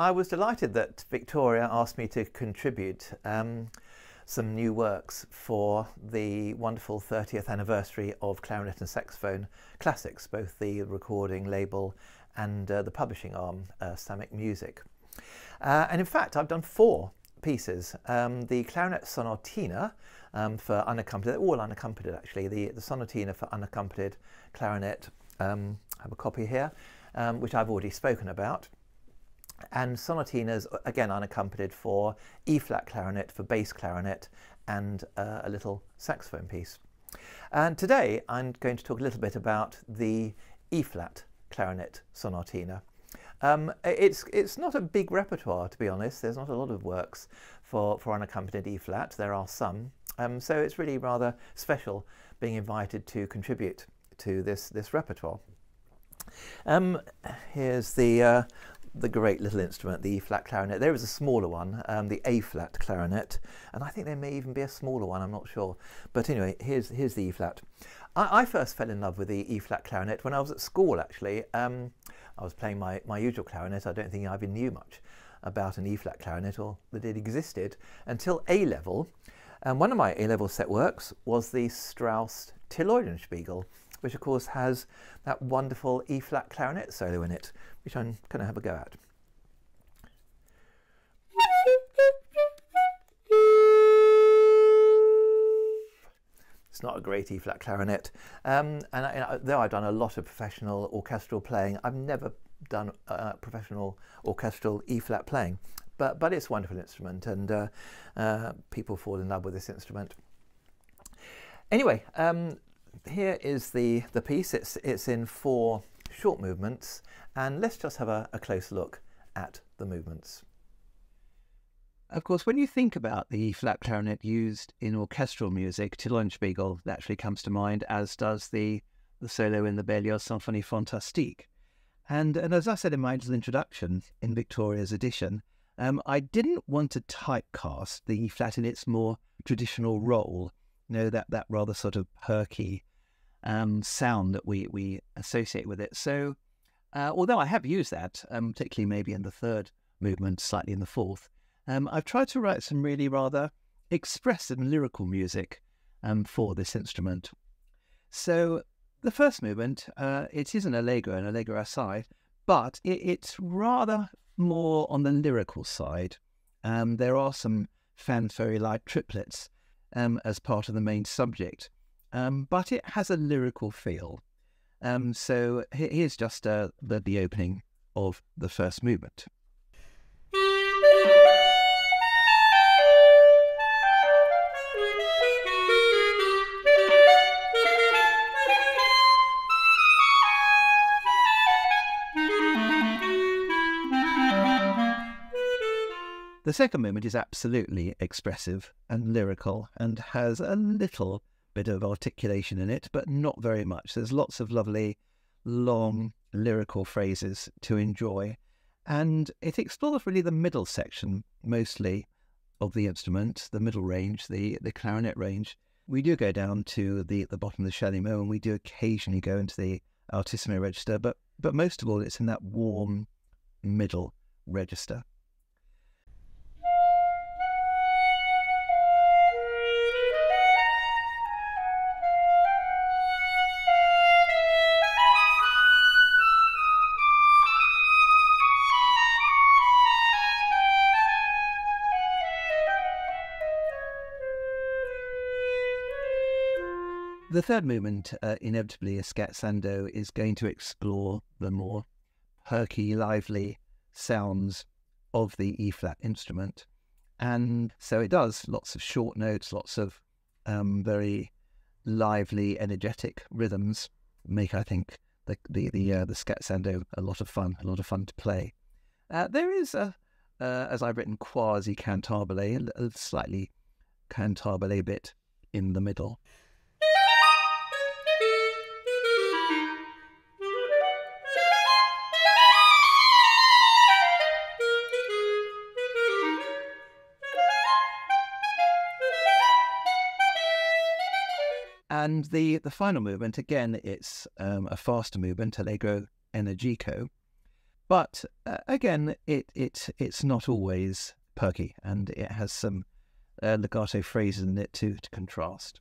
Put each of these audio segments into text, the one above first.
I was delighted that Victoria asked me to contribute some new works for the wonderful 30th anniversary of Clarinet and Saxophone Classics, both the recording label and the publishing arm, Samek Music. And in fact, I've done 4 pieces. The Clarinet Sonatina for unaccompanied, they're all unaccompanied actually, the Sonatina for unaccompanied clarinet, I have a copy here, which I've already spoken about. And sonatinas, again unaccompanied, for E-flat clarinet, for bass clarinet, and a little saxophone piece. And today I'm going to talk a little bit about the E-flat clarinet sonatina. It's not a big repertoire, to be honest. There's not a lot of works for unaccompanied E-flat. There are some, so it's really rather special being invited to contribute to this repertoire. Here's the great little instrument, the E-flat clarinet. There is a smaller one, the A-flat clarinet, and I think there may even be a smaller one, I'm not sure. But anyway, here's the E-flat. I first fell in love with the E-flat clarinet when I was at school, actually. I was playing my usual clarinet. I don't think I even knew much about an E-flat clarinet or that it existed until A-level. And one of my A-level set works was the Strauss Tilleulenspiegel, which of course has that wonderful E-flat clarinet solo in it, which I'm going to have a go at. It's not a great E-flat clarinet, and though I've done a lot of professional orchestral playing, I've never done professional orchestral E-flat playing, but it's a wonderful instrument, and people fall in love with this instrument. Anyway, here is the piece. It's in 4 short movements, and let's just have a close look at the movements. Of course, when you think about the E-flat clarinet used in orchestral music, Tilleulenspiegel actually comes to mind, as does the solo in the Berlioz Symphonie Fantastique. And as I said in my little introduction in Victoria's edition, I didn't want to typecast the E-flat in its more traditional role, you know, that rather sort of perky sound that we associate with it. So although I have used that, particularly maybe in the 3rd movement, slightly in the 4th, I've tried to write some really rather expressive and lyrical music for this instrument. So the first movement, it is an allegro assai, but it's rather more on the lyrical side. There are some fanfare-like triplets as part of the main subject, but it has a lyrical feel. So here's just the opening of the first movement. The second movement is absolutely expressive and lyrical and has a little bit of articulation in it, but not very much. There's lots of lovely, long lyrical phrases to enjoy. And it explores really the middle section, mostly, of the instrument, the middle range, the clarinet range. We do go down to the bottom of the chalumeau, and we do occasionally go into the altissimo register, but most of all, it's in that warm middle register. The third movement, inevitably a scherzando, is going to explore the more perky, lively sounds of the E-flat instrument. And so it does lots of short notes, lots of very lively, energetic rhythms, make, I think, the scherzando a lot of fun to play. There is as I've written, quasi-cantabile, a slightly cantabile bit in the middle. And the final movement, again, it's a faster movement, Allegro Energico. But again, it's not always perky, and it has some legato phrases in it to contrast.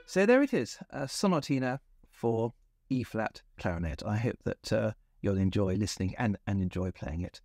So there it is, a Sonatina for E-flat clarinet. I hope that you'll enjoy listening and enjoy playing it.